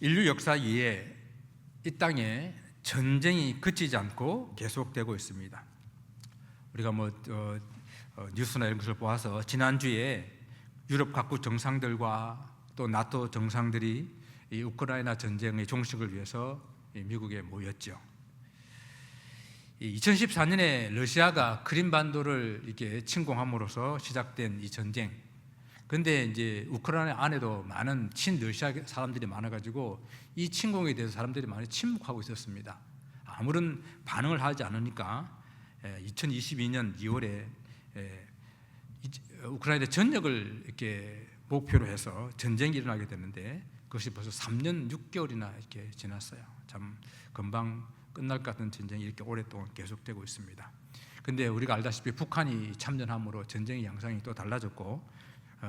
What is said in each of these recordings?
인류 역사 이에 이 땅에 전쟁이 그치지 않고 계속되고 있습니다. 우리가 뉴스나 이런 것을 보아서 지난주에 유럽 각국 정상들과 또 나토 정상들이 이 우크라이나 전쟁의 종식을 위해서 미국에 모였죠. 2014년에 러시아가 크림반도를 이렇게 침공함으로써 시작된 이 전쟁. 근데 이제 우크라이나 안에도 많은 친러시아 사람들이 많아가지고 이 침공에 대해서 사람들이 많이 침묵하고 있었습니다. 아무런 반응을 하지 않으니까 2022년 2월에 우크라이나 전역을 이렇게 목표로 해서 전쟁이 일어나게 됐는데 그것이 벌써 3년 6개월이나 이렇게 지났어요. 참 금방 끝날 것 같은 전쟁이 이렇게 오랫동안 계속되고 있습니다. 근데 우리가 알다시피 북한이 참전함으로 전쟁의 양상이 또 달라졌고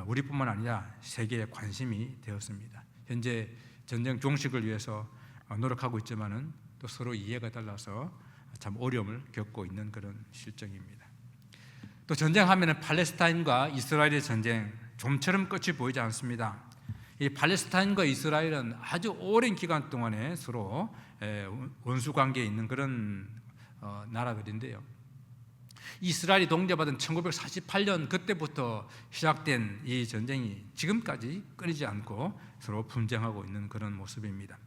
우리뿐만 아니라 세계에 관심이 되었습니다. 현재 전쟁 종식을 위해서 노력하고 있지만은 또 서로 이해가 달라서 참 어려움을 겪고 있는 그런 실정입니다. 또 전쟁하면은 팔레스타인과 이스라엘의 전쟁 좀처럼 끝이 보이지 않습니다. 이 팔레스타인과 이스라엘은 아주 오랜 기간 동안에 서로 원수 관계에 있는 그런 나라들인데요. 이스라엘이 독려받은 1948년 그때부터 시작된 이 전쟁이 지금까지 끊이지 않고 서로 분쟁하고 있는 그런 모습입니다.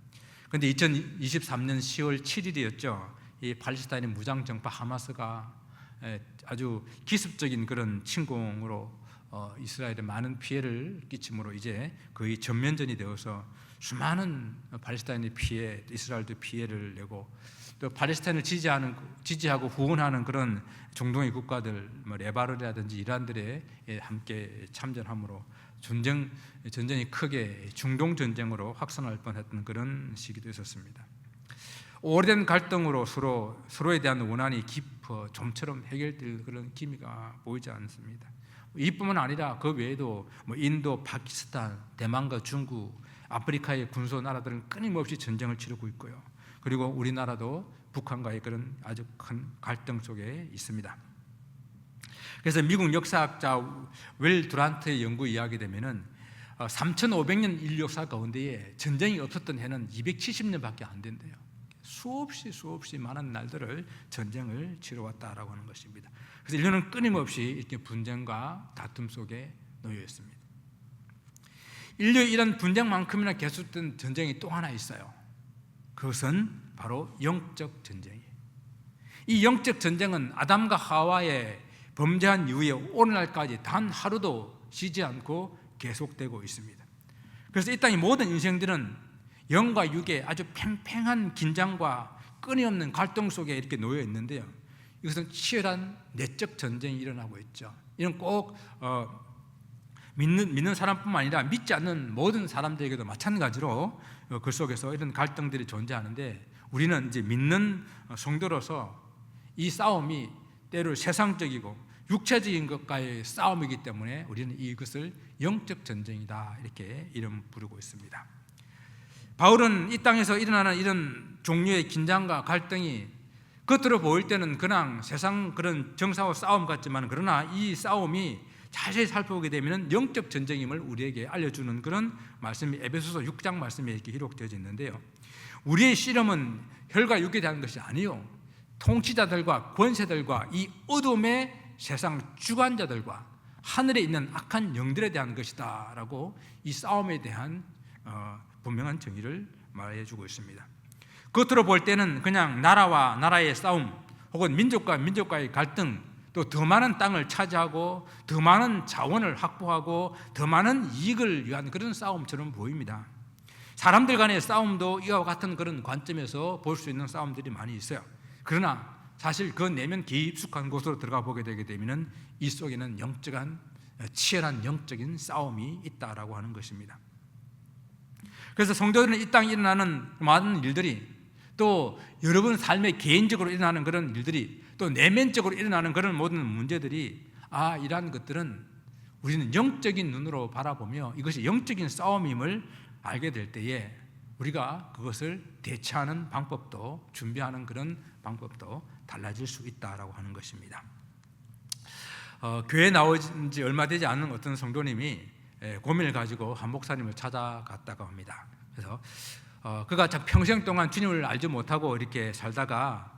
그런데 2023년 10월 7일이었죠. 이 팔레스타인의 무장정파 하마스가 아주 기습적인 그런 침공으로 이스라엘에 많은 피해를 끼침으로 이제 거의 전면전이 되어서 수많은 팔레스타인의 피해, 이스라엘도 피해를 내고 또 팔레스타인을 지지하고 후원하는 그런 중동의 국가들, 레바논이라든지 이란들에 함께 참전함으로 전쟁이 크게 중동 전쟁으로 확산할 뻔했던 그런 시기도 있었습니다. 오래된 갈등으로 서로에 대한 원한이 깊어 좀처럼 해결될 그런 기미가 보이지 않습니다. 이뿐만 아니라 그 외에도 인도, 파키스탄, 대만과 중국, 아프리카의 군소 나라들은 끊임없이 전쟁을 치르고 있고요. 그리고 우리나라도 북한과의 그런 아주 큰 갈등 속에 있습니다. 그래서 미국 역사학자 웰 두란트의 연구 이야기 되면은 3,500년 인류 역사 가운데에 전쟁이 없었던 해는 270년밖에 안 된대요. 수없이 많은 날들을 전쟁을 치러왔다라고 하는 것입니다. 그래서 인류는 끊임없이 이렇게 분쟁과 다툼 속에 놓여 있습니다. 인류의 이런 분쟁만큼이나 계속된 전쟁이 또 하나 있어요. 그것은 바로 영적 전쟁이에요. 이 영적 전쟁은 아담과 하와의 범죄한 이후에 오늘날까지 단 하루도 쉬지 않고 계속되고 있습니다. 그래서 이 땅의 모든 인생들은 영과 육의 아주 팽팽한 긴장과 끊임없는 갈등 속에 이렇게 놓여 있는데요. 이것은 치열한 내적 전쟁이 일어나고 있죠. 이건 꼭 믿는 사람뿐만 아니라 믿지 않는 모든 사람들에게도 마찬가지로 그 속에서 이런 갈등들이 존재하는데 우리는 이제 믿는 성도로서 이 싸움이 때로 세상적이고 육체적인 것과의 싸움이기 때문에 우리는 이것을 영적 전쟁이다 이렇게 이름 부르고 있습니다. 바울은 이 땅에서 일어나는 이런 종류의 긴장과 갈등이 겉으로 보일 때는 그냥 세상 그런 정사와 싸움 같지만 그러나 이 싸움이 자세히 살펴보게 되면 영적 전쟁임을 우리에게 알려주는 그런 말씀이 에베소서 6장 말씀에 이렇게 기록되어져 있는데요. 우리의 씨름은 혈과 육에 대한 것이 아니요 통치자들과 권세들과 이 어둠의 세상 주관자들과 하늘에 있는 악한 영들에 대한 것이다 라고 이 싸움에 대한 분명한 정의를 말해주고 있습니다. 겉으로 볼 때는 그냥 나라와 나라의 싸움 혹은 민족과 민족과의 갈등 또 더 많은 땅을 차지하고 더 많은 자원을 확보하고 더 많은 이익을 위한 그런 싸움처럼 보입니다. 사람들 간의 싸움도 이와 같은 그런 관점에서 볼 수 있는 싸움들이 많이 있어요. 그러나 사실 그 내면 깊숙한 곳으로 들어가 보게 되게 되면 이 속에는 치열한 영적인 싸움이 있다라고 하는 것입니다. 그래서 성도들은 이 땅에 일어나는 많은 일들이 또 여러분 삶의 개인적으로 일어나는 그런 일들이 또 내면적으로 일어나는 그런 모든 문제들이 이러한 것들은 우리는 영적인 눈으로 바라보며 이것이 영적인 싸움임을 알게 될 때에 우리가 그것을 대처하는 방법도 준비하는 그런 방법도 달라질 수 있다라고 하는 것입니다. 교회에 나온 지 얼마 되지 않은 어떤 성도님이 고민을 가지고 한 목사님을 찾아갔다고 합니다. 그래서 그가 참 평생 동안 주님을 알지 못하고 이렇게 살다가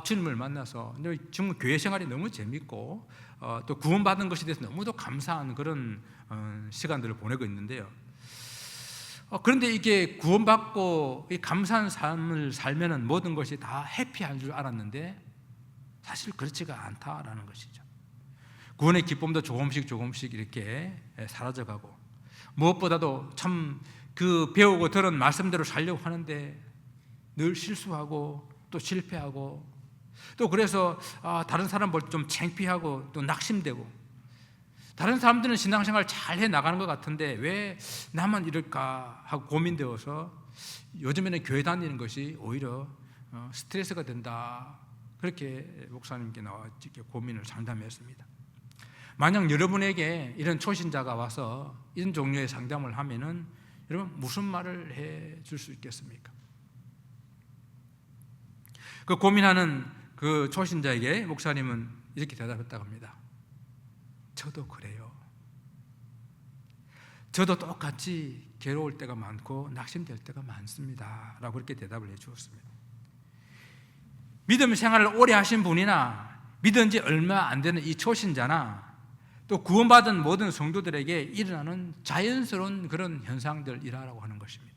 주님을 만나서 정말 교회 생활이 너무 재밌고 또 구원받은 것에 대해서 너무도 감사한 그런 시간들을 보내고 있는데요. 그런데 이게 구원받고 이 감사한 삶을 살면은 모든 것이 다 해피한 줄 알았는데 사실 그렇지가 않다라는 것이죠. 구원의 기쁨도 조금씩 이렇게 사라져가고, 무엇보다도 참 그 배우고 들은 말씀대로 살려고 하는데 늘 실수하고 또 실패하고, 또 그래서 다른 사람 볼 때 좀 창피하고 또 낙심되고, 다른 사람들은 신앙생활 잘 해나가는 것 같은데 왜 나만 이럴까 하고 고민되어서 요즘에는 교회 다니는 것이 오히려 스트레스가 된다, 그렇게 목사님께 나와 이렇게 고민을 상담했습니다. 만약 여러분에게 이런 초신자가 와서 이런 종류의 상담을 하면은 여러분 무슨 말을 해 줄 수 있겠습니까? 그 고민하는 그 초신자에게 목사님은 이렇게 대답했다고 합니다. 저도 그래요. 저도 똑같이 괴로울 때가 많고 낙심될 때가 많습니다 라고 그렇게 대답을 해 주었습니다. 믿음 생활을 오래 하신 분이나 믿은 지 얼마 안 되는 이 초신자나 또 구원받은 모든 성도들에게 일어나는 자연스러운 그런 현상들이라고 하는 것입니다.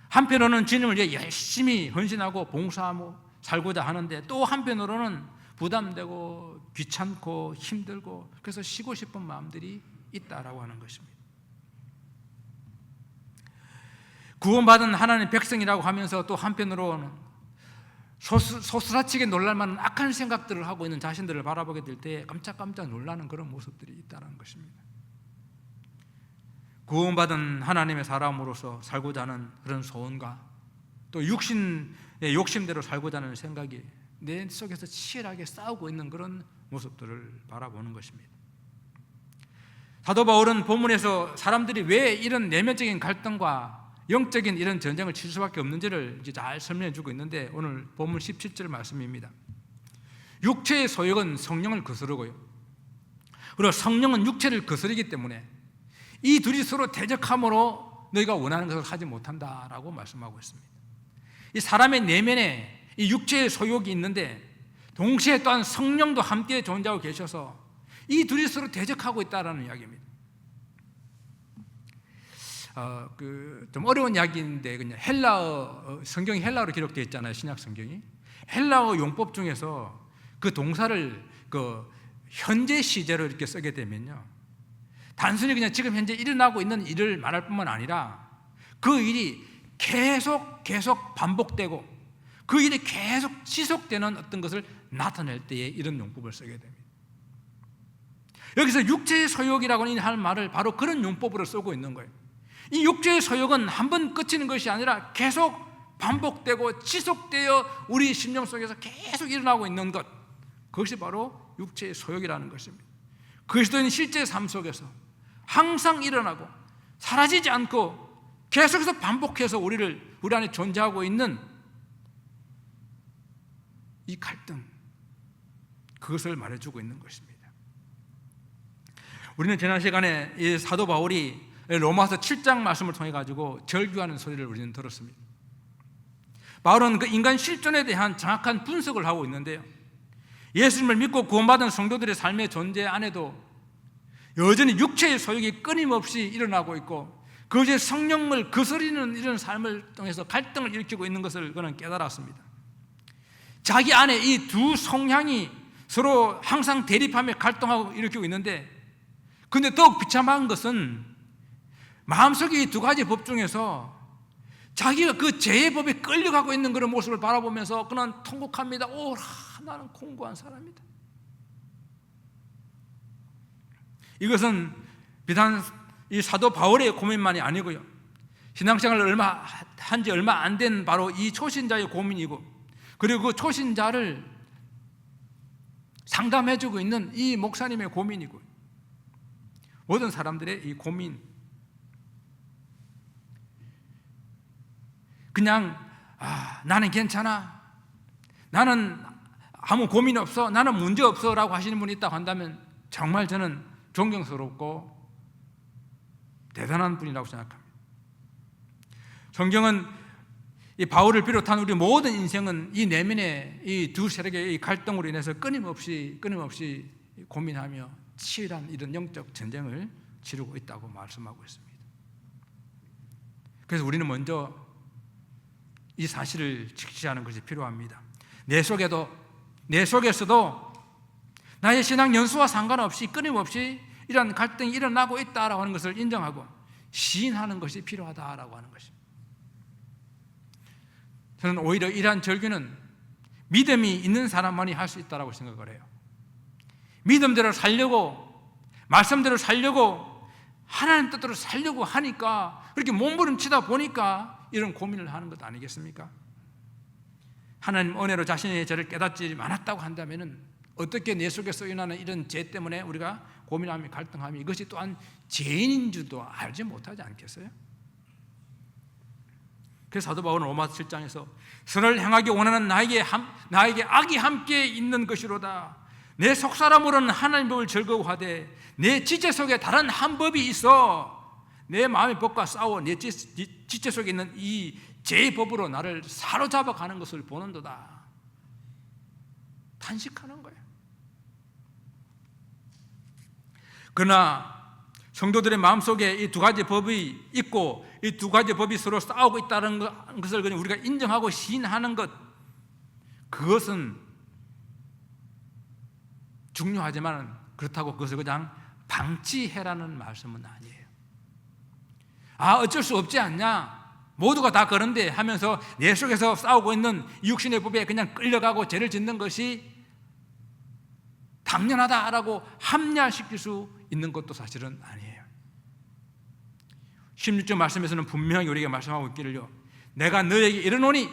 한편으로는 주님을 위해 열심히 헌신하고 봉사하고 살고자 하는데, 또 한편으로는 부담되고 귀찮고 힘들고 그래서 쉬고 싶은 마음들이 있다라고 하는 것입니다. 구원받은 하나님의 백성이라고 하면서 또 한편으로는 소스라치게 놀랄만한 악한 생각들을 하고 있는 자신들을 바라보게 될 때 깜짝깜짝 놀라는 그런 모습들이 있다는 것입니다. 구원받은 하나님의 사람으로서 살고자 하는 그런 소원과 또 육신의 욕심대로 살고자 하는 생각이 내 속에서 치열하게 싸우고 있는 그런 모습들을 바라보는 것입니다. 사도 바울은 본문에서 사람들이 왜 이런 내면적인 갈등과 영적인 이런 전쟁을 칠 수밖에 없는지를 이제 잘 설명해 주고 있는데, 오늘 본문 17절 말씀입니다. 육체의 소욕은 성령을 거스르고요, 그리고 성령은 육체를 거스르기 때문에 이 둘이 서로 대적함으로 너희가 원하는 것을 하지 못한다라고 말씀하고 있습니다. 이 사람의 내면에 이 육체의 소욕이 있는데 동시에 또한 성령도 함께 존재하고 계셔서 이 둘이 서로 대적하고 있다라는 이야기입니다. 좀 어려운 이야기인데 그냥 헬라어, 성경이 헬라어로 기록되어 있잖아요. 신약 성경이 헬라어 용법 중에서 그 동사를 그 현재 시제로 이렇게 쓰게 되면요, 단순히 그냥 지금 현재 일어나고 있는 일을 말할 뿐만 아니라 그 일이 계속 반복되고 그 일이 계속 지속되는 어떤 것을 나타낼 때에 이런 용법을 쓰게 됩니다. 여기서 육체의 소욕이라고 하는 말을 바로 그런 용법으로 쓰고 있는 거예요. 이 육체의 소욕은 한 번 그치는 것이 아니라 계속 반복되고 지속되어 우리 심령 속에서 계속 일어나고 있는 것, 그것이 바로 육체의 소욕이라는 것입니다. 그리스도인 실제 삶 속에서 항상 일어나고 사라지지 않고 계속해서 반복해서 우리 안에 존재하고 있는 이 갈등, 그것을 말해주고 있는 것입니다. 우리는 지난 시간에 이 사도 바울이 로마서 7장 말씀을 통해 가지고 절규하는 소리를 우리는 들었습니다. 바울은 그 인간 실존에 대한 정확한 분석을 하고 있는데요, 예수님을 믿고 구원받은 성도들의 삶의 존재 안에도 여전히 육체의 소욕이 끊임없이 일어나고 있고 그것이 성령을 거스리는 이런 삶을 통해서 갈등을 일으키고 있는 것을 그는 깨달았습니다. 자기 안에 이 두 성향이 서로 항상 대립하며 갈등하고 일으키고 있는데, 그런데 더욱 비참한 것은 마음속에 이 두 가지 법 중에서 자기가 그 죄의 법에 끌려가고 있는 그런 모습을 바라보면서 그는 통곡합니다. 오라, 나는 공고한 사람이다. 이것은 비단 이 사도 바울의 고민만이 아니고요, 신앙생활을 한 지 얼마 안 된 바로 이 초신자의 고민이고, 그리고 그 초신자를 상담해주고 있는 이 목사님의 고민이고, 모든 사람들의 이 고민, 그냥 나는 괜찮아, 나는 아무 고민 없어, 나는 문제 없어 라고 하시는 분이 있다고 한다면 정말 저는 존경스럽고 대단한 분이라고 생각합니다. 성경은 이 바울을 비롯한 우리 모든 인생은 이 내면의 이 두 세력의 이 갈등으로 인해서 끊임없이 고민하며 치열한 이런 영적 전쟁을 치르고 있다고 말씀하고 있습니다. 그래서 우리는 먼저 이 사실을 직시하는 것이 필요합니다. 내 속에서도 나의 신앙 연수와 상관없이 끊임없이 이런 갈등이 일어나고 있다라고 하는 것을 인정하고 시인하는 것이 필요하다라고 하는 것입니다. 저는 오히려 이러한 절규는 믿음이 있는 사람만이 할 수 있다고 생각을 해요. 믿음대로 살려고, 말씀대로 살려고, 하나님 뜻대로 살려고 하니까, 그렇게 몸부림치다 보니까 이런 고민을 하는 것 아니겠습니까? 하나님 은혜로 자신의 죄를 깨닫지 않았다고 한다면 어떻게 내 속에서 일어나는 이런 죄 때문에 우리가 고민하며 갈등하며 이것이 또한 죄인인 줄도 알지 못하지 않겠어요? 그래서 사도 바울은 로마서 7장에서 선을 행하기 원하는 나에게 악이 함께 있는 것이로다. 내 속사람으로는 하나님 법을 즐거워하되 내 지체 속에 다른 한 법이 있어 내 마음의 법과 싸워 내 지체 속에 있는 이 죄의 법으로 나를 사로잡아 가는 것을 보는도다. 탄식하는 거예요. 그러나 성도들의 마음속에 이 두 가지 법이 있고 이 두 가지 법이 서로 싸우고 있다는 것을 그냥 우리가 인정하고 시인하는 것, 그것은 중요하지만 그렇다고 그것을 그냥 방치해라는 말씀은 아니에요. 어쩔 수 없지 않냐, 모두가 다 그런데 하면서 내 속에서 싸우고 있는 육신의 법에 그냥 끌려가고 죄를 짓는 것이 당연하다라고 합리화시킬 수 있는 것도 사실은 아니에요. 16절 말씀에서는 분명히 우리에게 말씀하고 있기를요, 내가 너에게 이르노니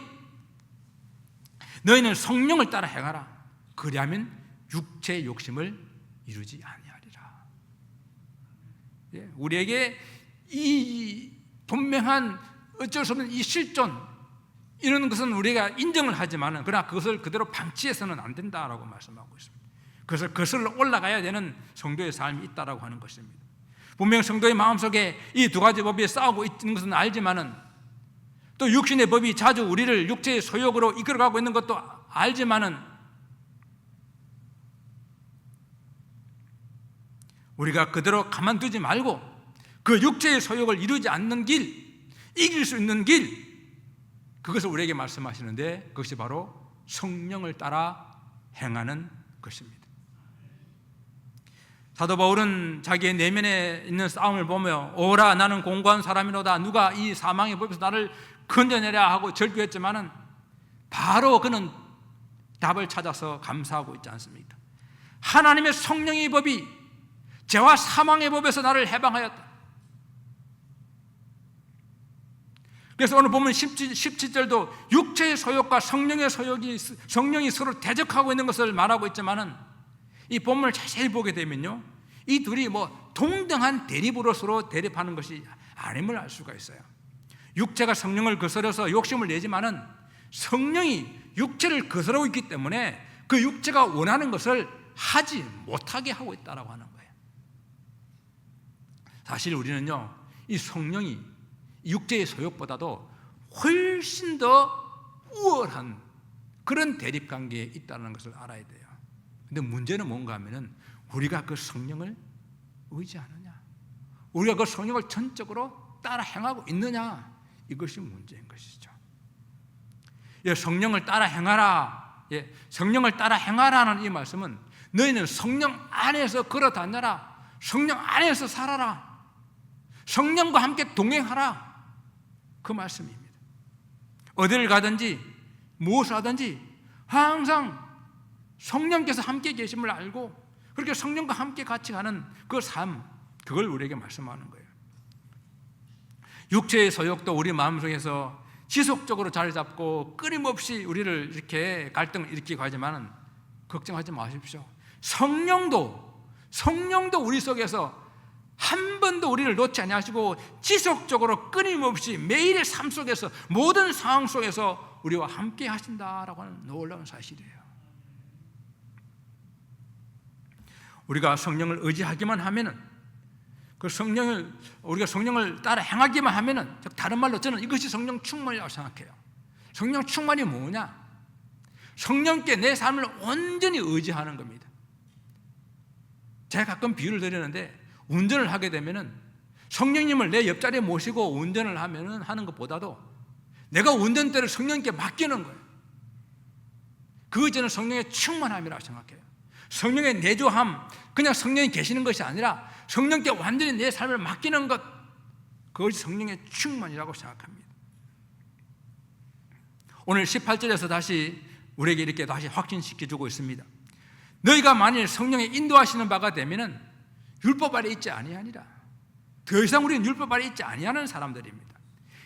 너희는 성령을 따라 행하라. 그리하면 육체의 욕심을 이루지 아니하리라. 우리에게 이 분명한 어쩔 수 없는 이 실존, 이런 것은 우리가 인정을 하지만 그러나 그것을 그대로 방치해서는 안 된다라고 말씀하고 있습니다. 그래서 거슬러 올라가야 되는 성도의 삶이 있다라고 하는 것입니다. 분명 성도의 마음속에 이 두 가지 법이 싸우고 있는 것은 알지만은, 또 육신의 법이 자주 우리를 육체의 소욕으로 이끌어가고 있는 것도 알지만은, 우리가 그대로 가만두지 말고 그 육체의 소욕을 이루지 않는 길, 이길 수 있는 길, 그것을 우리에게 말씀하시는데 그것이 바로 성령을 따라 행하는 것입니다. 사도 바울은 자기의 내면에 있는 싸움을 보며 오라 나는 공고한 사람이로다, 누가 이 사망의 법에서 나를 건져내랴 하고 절규했지만은 바로 그는 답을 찾아서 감사하고 있지 않습니까? 하나님의 성령의 법이 죄와 사망의 법에서 나를 해방하였다. 그래서 오늘 보면 17절도 육체의 소욕과 성령의 소욕이, 성령이 서로 대적하고 있는 것을 말하고 있지만은 이 본문을 자세히 보게 되면요, 이 둘이 동등한 대립으로 서로 대립하는 것이 아님을 알 수가 있어요. 육체가 성령을 거스려서 욕심을 내지만은 성령이 육체를 거스르고 있기 때문에 그 육체가 원하는 것을 하지 못하게 하고 있다라고 하는 거예요. 사실 우리는요, 이 성령이 육체의 소욕보다도 훨씬 더 우월한 그런 대립 관계에 있다는 것을 알아야 돼요. 근데 문제는 뭔가 하면은 우리가 그 성령을 의지하느냐, 우리가 그 성령을 전적으로 따라 행하고 있느냐, 이것이 문제인 것이죠. 성령을 따라 행하라, 성령을 따라 행하라는 이 말씀은 너희는 성령 안에서 걸어 다녀라, 성령 안에서 살아라, 성령과 함께 동행하라, 그 말씀입니다. 어디를 가든지 무엇을 하든지 항상 성령께서 함께 계심을 알고 그렇게 성령과 함께 같이 가는 그 삶, 그걸 우리에게 말씀하는 거예요. 육체의 소욕도 우리 마음속에서 지속적으로 자리 잡고 끊임없이 우리를 이렇게 갈등을 일으키고 하지만 걱정하지 마십시오. 성령도 우리 속에서 한 번도 우리를 놓지 아니하시고 지속적으로 끊임없이 매일의 삶 속에서 모든 상황 속에서 우리와 함께 하신다라고 하는 놀라운 사실이에요. 우리가 성령을 의지하기만 하면은 우리가 성령을 따라 행하기만 하면은, 다른 말로 저는 이것이 성령 충만이라고 생각해요. 성령 충만이 뭐냐? 성령께 내 삶을 온전히 의지하는 겁니다. 제가 가끔 비유를 드리는데, 운전을 하게 되면은 성령님을 내 옆자리에 모시고 운전을 하는 것보다도 내가 운전대를 성령님께 맡기는 거예요. 그거 저는 성령의 충만함이라고 생각해요. 성령의 내조함, 그냥 성령이 계시는 것이 아니라 성령께 완전히 내 삶을 맡기는 것, 그것이 성령의 충만이라고 생각합니다. 오늘 18절에서 다시 우리에게 이렇게 다시 확신시켜주고 있습니다. 너희가 만일 성령의 인도하시는 바가 되면은 율법 아래 있지 아니하니라. 더 이상 우리는 율법 아래 있지 아니하는 사람들입니다.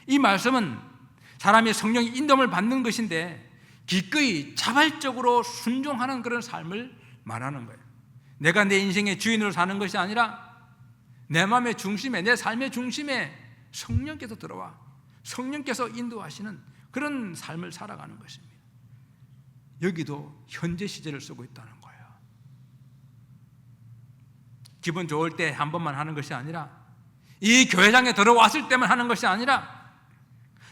이 말씀은 사람이 성령의 인도를 받는 것인데 기꺼이 자발적으로 순종하는 그런 삶을 말하는 거예요. 내가 내 인생의 주인으로 사는 것이 아니라 내 마음의 중심에, 내 삶의 중심에 성령께서 들어와 성령께서 인도하시는 그런 삶을 살아가는 것입니다. 여기도 현재 시제를 쓰고 있다는 거예요. 기분 좋을 때 한 번만 하는 것이 아니라, 이 교회장에 들어왔을 때만 하는 것이 아니라,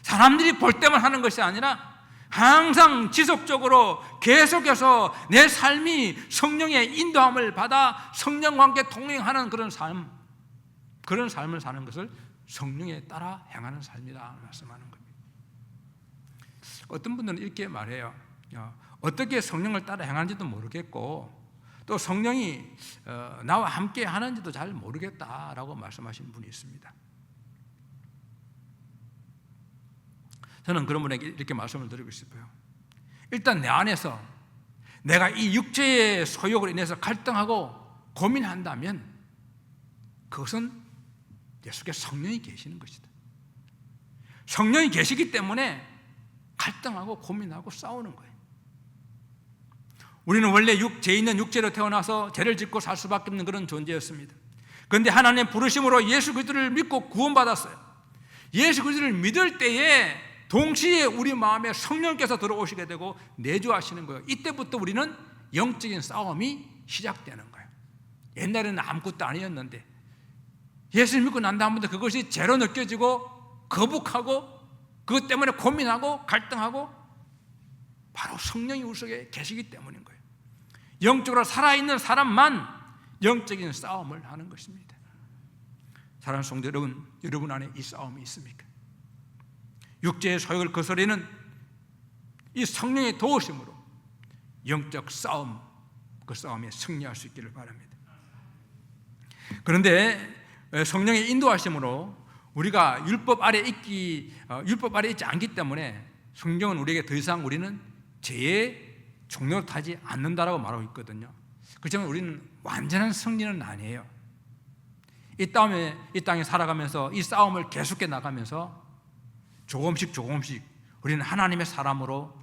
사람들이 볼 때만 하는 것이 아니라 항상 지속적으로 계속해서 내 삶이 성령의 인도함을 받아 성령과 함께 동행하는 그런 삶, 그런 삶을 사는 것을 성령에 따라 행하는 삶이다 말씀하는 겁니다. 어떤 분들은 이렇게 말해요. 어떻게 성령을 따라 행하는지도 모르겠고 또 성령이 나와 함께 하는지도 잘 모르겠다라고 말씀하시는 분이 있습니다. 저는 그런 분에게 이렇게 말씀을 드리고 싶어요. 일단 내 안에서 내가 이 육체의 소욕으로 인해서 갈등하고 고민한다면 그것은 내 속에 성령이 계시는 것이다. 성령이 계시기 때문에 갈등하고 고민하고 싸우는 거예요. 우리는 원래 죄 있는 육체로 태어나서 죄를 짓고 살 수밖에 없는 그런 존재였습니다. 그런데 하나님의 부르심으로 예수 그리스도를 믿고 구원받았어요. 예수 그리스도를 믿을 때에 동시에 우리 마음에 성령께서 들어오시게 되고 내주하시는 거예요. 이때부터 우리는 영적인 싸움이 시작되는 거예요. 옛날에는 아무것도 아니었는데 예수를 믿고 난 다음부터 그것이 죄로 느껴지고 거북하고 그것 때문에 고민하고 갈등하고 바로 성령이 우리 속에 계시기 때문인 거예요. 영적으로 살아있는 사람만 영적인 싸움을 하는 것입니다. 사랑하는 성도 여러분 안에 이 싸움이 있습니까? 육체의 소욕을 거스리는 이 성령의 도우심으로 영적 싸움, 그 싸움에 승리할 수 있기를 바랍니다. 그런데 성령의 인도하심으로 우리가 율법 아래 있지 않기 때문에 성경은 우리에게 더 이상 우리는 죄의 종로를 타지 않는다라고 말하고 있거든요. 그렇지만 우리는 완전한 승리는 아니에요. 이 땅에 살아가면서 이 싸움을 계속해 나가면서 조금씩 우리는 하나님의 사람으로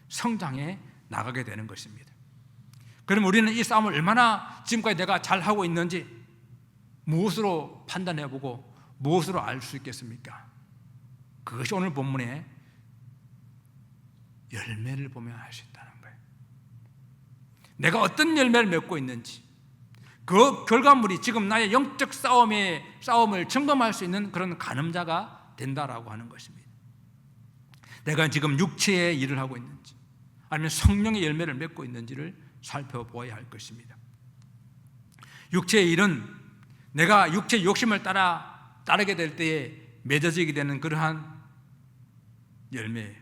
성장해 나가게 되는 것입니다. 그럼 우리는 이 싸움을 얼마나 지금까지 내가 잘하고 있는지 무엇으로 판단해보고 무엇으로 알 수 있겠습니까? 그것이 오늘 본문의 열매를 보면 알 수 있다는 거예요. 내가 어떤 열매를 맺고 있는지, 그 결과물이 지금 나의 영적 싸움을 점검할 수 있는 그런 가늠자가 된다라고 하는 것입니다. 내가 지금 육체의 일을 하고 있는지 아니면 성령의 열매를 맺고 있는지를 살펴보아야 할 것입니다. 육체의 일은 내가 육체의 욕심을 따르게 될 때에 맺어지게 되는 그러한 열매예요.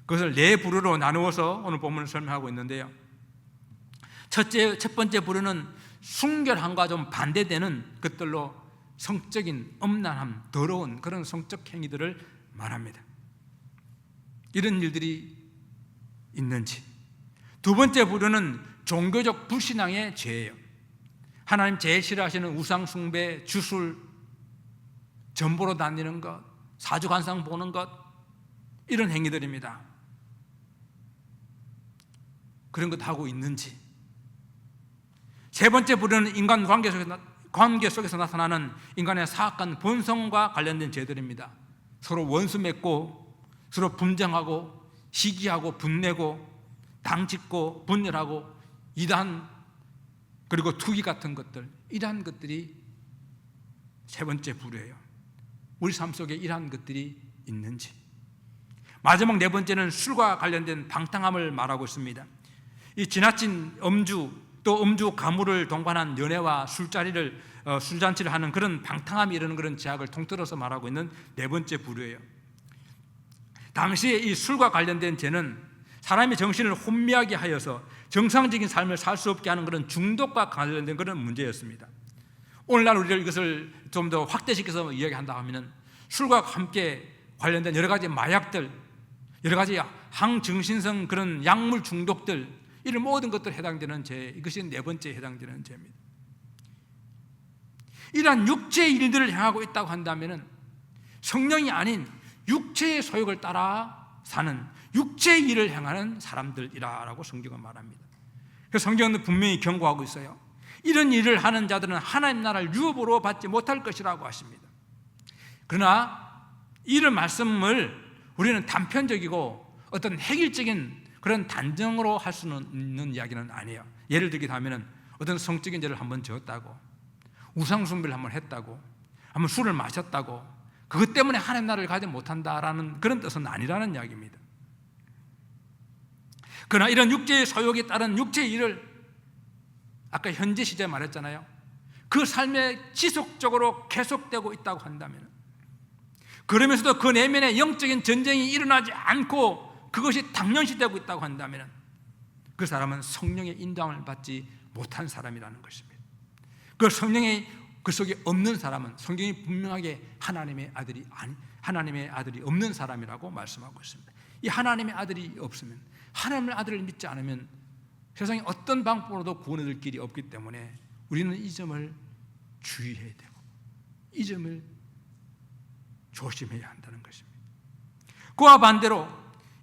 그것을 네 부류로 나누어서 오늘 본문을 설명하고 있는데요. 첫 번째 부류는 순결함과 좀 반대되는 것들로 성적인 음란함, 더러운 그런 성적 행위들을 말합니다. 이런 일들이 있는지. 두 번째 부류는 종교적 불신앙의 죄예요. 하나님 제일 싫어하시는 우상 숭배, 주술, 전보로 다니는 것, 사주관상 보는 것, 이런 행위들입니다. 그런 것 하고 있는지. 세 번째 부류는 인간 관계 속에서 나타나는 인간의 사악한 본성과 관련된 죄들입니다. 서로 원수 맺고 서로 분쟁하고 시기하고 분내고 당짓고 분열하고 이단 그리고 투기 같은 것들, 이러한 것들이 세 번째 부류예요. 우리 삶 속에 이러한 것들이 있는지. 마지막 네 번째는 술과 관련된 방탕함을 말하고 있습니다. 이 지나친 음주, 또 음주 가물을 동반한 연애와 술잔치를 하는 그런 방탕함이 이르는 그런 제약을 통틀어서 말하고 있는 네 번째 부류예요. 당시에 이 술과 관련된 죄는 사람의 정신을 혼미하게 하여서 정상적인 삶을 살 수 없게 하는 그런 중독과 관련된 그런 문제였습니다. 오늘날 우리가 이것을 좀 더 확대시켜서 이야기한다 하면은 술과 함께 관련된 여러 가지 마약들, 여러 가지 항정신성 그런 약물 중독들, 이런 모든 것들 해당되는 죄, 이것이 네 번째에 해당되는 죄입니다. 이러한 육체의 일들을 향하고 있다고 한다면은 성령이 아닌 육체의 소욕을 따라 사는 육체의 일을 향하는 사람들이라고 성경은 말합니다. 그래서 성경은 분명히 경고하고 있어요. 이런 일을 하는 자들은 하나님 나라를 유업으로 받지 못할 것이라고 하십니다. 그러나 이런 말씀을 우리는 단편적이고 어떤 획일적인 그런 단정으로 할 수는 있는 이야기는 아니에요. 예를 들게 하면은 어떤 성적인 죄를 한번 지었다고, 우상숭배를 한번 했다고, 한번 술을 마셨다고, 그것 때문에 하나님 나라를 가지 못한다라는 그런 뜻은 아니라는 이야기입니다. 그러나 이런 육체의 소욕에 따른 육체의 일을 아까 현재 시제에 말했잖아요. 그 삶에 지속적으로 계속되고 있다고 한다면, 그러면서도 그 내면에 영적인 전쟁이 일어나지 않고 그것이 당연시되고 있다고 한다면 그 사람은 성령의 인도함을 받지 못한 사람이라는 것입니다. 그 성령의 그 속에 없는 사람은 성경이 분명하게 하나님의 아들이 없는 사람이라고 말씀하고 있습니다. 이 하나님의 아들이 없으면, 하나님의 아들을 믿지 않으면 세상에 어떤 방법으로도 구원을 얻을 길이 없기 때문에 우리는 이 점을 주의해야 되고 이 점을 조심해야 한다는 것입니다. 그와 반대로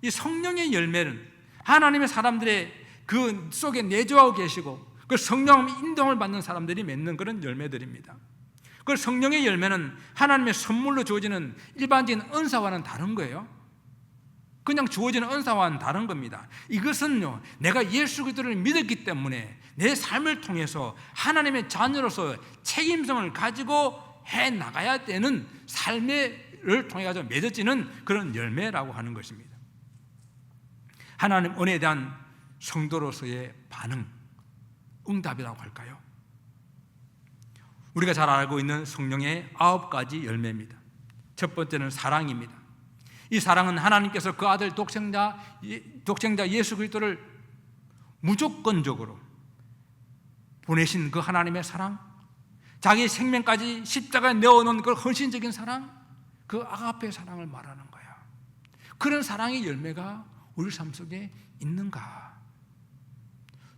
이 성령의 열매는 하나님의 사람들의 그 속에 내주하고 계시고 그 성령 인도함을 받는 사람들이 맺는 그런 열매들입니다. 그 성령의 열매는 하나님의 선물로 주어지는 일반적인 은사와는 다른 거예요. 그냥 주어지는 은사와는 다른 겁니다. 이것은요, 내가 예수 그리스도를 믿었기 때문에 내 삶을 통해서 하나님의 자녀로서 책임성을 가지고 해 나가야 되는 삶을 통해 가지고 맺어지는 그런 열매라고 하는 것입니다. 하나님 은혜에 대한 성도로서의 반응, 응답이라고 할까요? 우리가 잘 알고 있는 성령의 9가지 열매입니다. 첫 번째는 사랑입니다. 이 사랑은 하나님께서 그 아들 독생자 예수 그리스도를 무조건적으로 보내신 그 하나님의 사랑, 자기 생명까지 십자가에 내어놓은 그 헌신적인 사랑, 그 아가페 사랑을 말하는 거예요. 그런 사랑의 열매가 우리 삶 속에 있는가?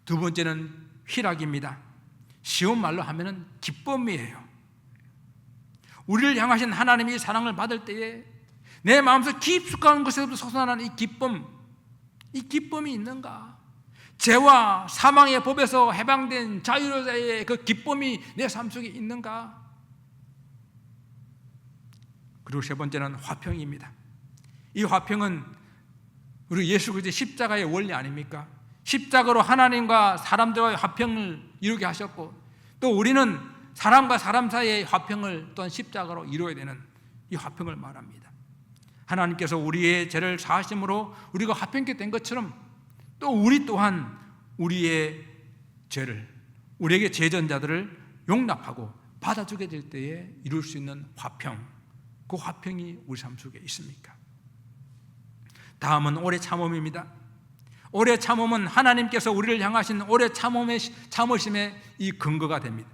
두 번째는 희락입니다. 쉬운 말로 하면은 기쁨이에요. 우리를 향하신 하나님의 사랑을 받을 때에 내 마음속 깊숙한 곳에서 솟아나는 이 기쁨이 있는가? 죄와 사망의 법에서 해방된 자유로자의 그 기쁨이 내 삶 속에 있는가? 그리고 세 번째는 화평입니다. 이 화평은 우리 예수 그리스도의 십자가의 원리 아닙니까? 십자가로 하나님과 사람들과의 화평을 이루게 하셨고, 또 우리는 사람과 사람 사이의 화평을 또한 십자가로 이루어야 되는 이 화평을 말합니다. 하나님께서 우리의 죄를 사하심으로 우리가 화평케 된 것처럼 또 우리 또한 우리의 죄를, 우리에게 죄전자들을 용납하고 받아주게 될 때에 이룰 수 있는 화평, 그 화평이 우리 삶 속에 있습니까? 다음은 오래 참음입니다. 오래 참음은 하나님께서 우리를 향하신 오래 참으심의 이 근거가 됩니다.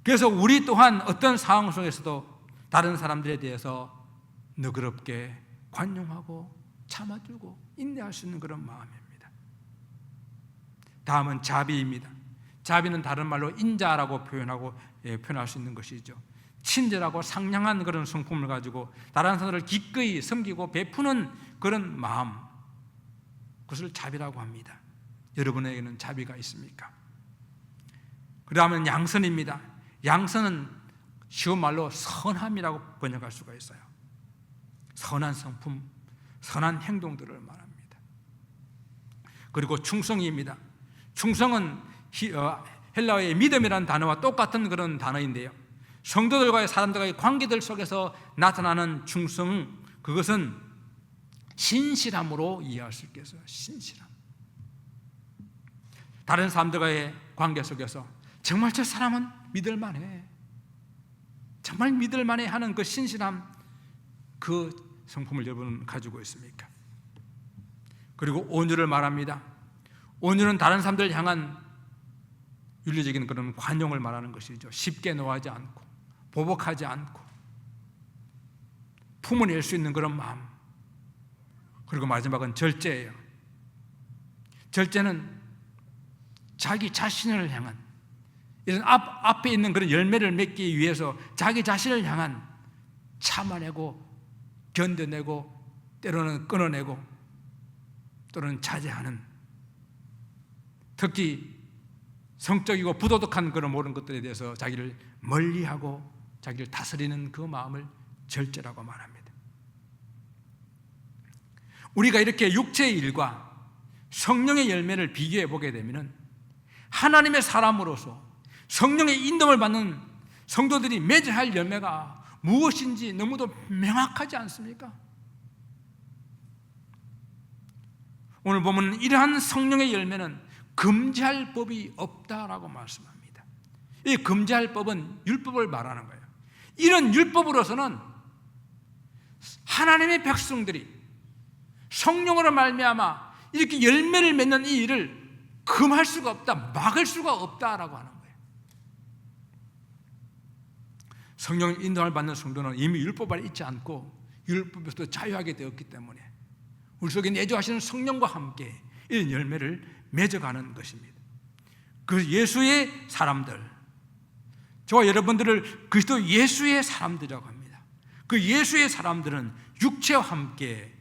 그래서 우리 또한 어떤 상황 속에서도 다른 사람들에 대해서 너그럽게 관용하고 참아주고 인내할 수 있는 그런 마음입니다. 다음은 자비입니다. 자비는 다른 말로 인자라고 표현할 수 있는 것이죠. 친절하고 상냥한 그런 성품을 가지고 다른 사람들을 기꺼이 섬기고 베푸는 그런 마음, 그것을 자비라고 합니다. 여러분에게는 자비가 있습니까? 그 다음은 양선입니다. 양선은 쉬운 말로 선함이라고 번역할 수가 있어요. 선한 성품, 선한 행동들을 말합니다. 그리고 충성입니다. 충성은 헬라어의 믿음이라는 단어와 똑같은 그런 단어인데요, 성도들과의 사람들과의 관계들 속에서 나타나는 충성, 그것은 신실함으로 이해할 수 있겠어요. 신실함. 다른 사람들과의 관계 속에서 정말 저 사람은 믿을만해, 정말 믿을만해 하는 그 신실함, 그 성품을 여러분은 가지고 있습니까? 그리고 온유를 말합니다. 온유는 다른 사람들 향한 윤리적인 그런 관용을 말하는 것이죠. 쉽게 노하지 않고 보복하지 않고 품어낼 수 있는 그런 마음. 그리고 마지막은 절제예요. 절제는 자기 자신을 향한, 이런 앞에 있는 그런 열매를 맺기 위해서 자기 자신을 향한 참아내고 견뎌내고 때로는 끊어내고 또는 자제하는, 특히 성적이고 부도덕한 그런 모든 것들에 대해서 자기를 멀리하고 자기를 다스리는 그 마음을 절제라고 말합니다. 우리가 이렇게 육체의 일과 성령의 열매를 비교해 보게 되면 하나님의 사람으로서 성령의 인도를 받는 성도들이 맺어야 할 열매가 무엇인지 너무도 명확하지 않습니까? 오늘 보면 이러한 성령의 열매는 금지할 법이 없다라고 말씀합니다. 이 금지할 법은 율법을 말하는 거예요. 이런 율법으로서는 하나님의 백성들이 성령으로 말미암아 이렇게 열매를 맺는 이 일을 금할 수가 없다, 막을 수가 없다라고 하는 거예요. 성령의 인도를 받는 성도는 이미 율법 아래 있지 않고 율법에서 자유하게 되었기 때문에 우리 속에 내주하시는 성령과 함께 이런 열매를 맺어가는 것입니다. 그 예수의 사람들, 저와 여러분들을 그리스도 예수의 사람들이라고 합니다. 그 예수의 사람들은 육체와 함께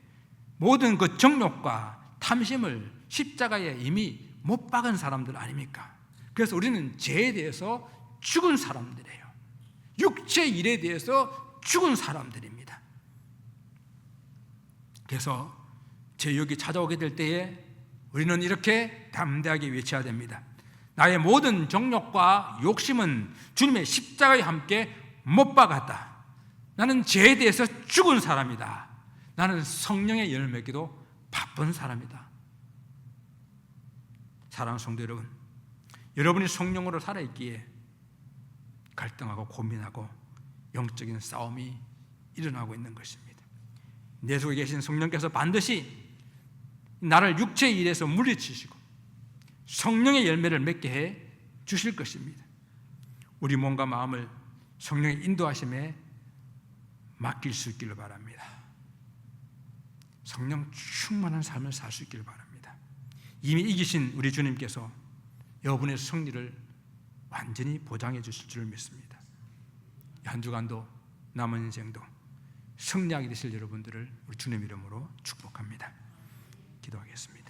모든 그 정욕과 탐심을 십자가에 이미 못 박은 사람들 아닙니까? 그래서 우리는 죄에 대해서 죽은 사람들이에요. 육체 일에 대해서 죽은 사람들입니다. 그래서 죄욕이 찾아오게 될 때에 우리는 이렇게 담대하게 외쳐야 됩니다. 나의 모든 정욕과 욕심은 주님의 십자가에 함께 못 박았다. 나는 죄에 대해서 죽은 사람이다. 나는 성령의 열매 맺기도 바쁜 사람이다. 사랑하는 성도 여러분, 여러분이 성령으로 살아있기에 갈등하고 고민하고 영적인 싸움이 일어나고 있는 것입니다. 내 속에 계신 성령께서 반드시 나를 육체의 일에서 물리치시고 성령의 열매를 맺게 해 주실 것입니다. 우리 몸과 마음을 성령의 인도하심에 맡길 수 있기를 바랍니다. 성령 충만한 삶을 살 수 있기를 바랍니다. 이미 이기신 우리 주님께서 여러분의 승리를 완전히 보장해 주실 줄 믿습니다. 한 주간도 남은 인생도 승리하게 되실 여러분들을 우리 주님 이름으로 축복합니다. 기도하겠습니다.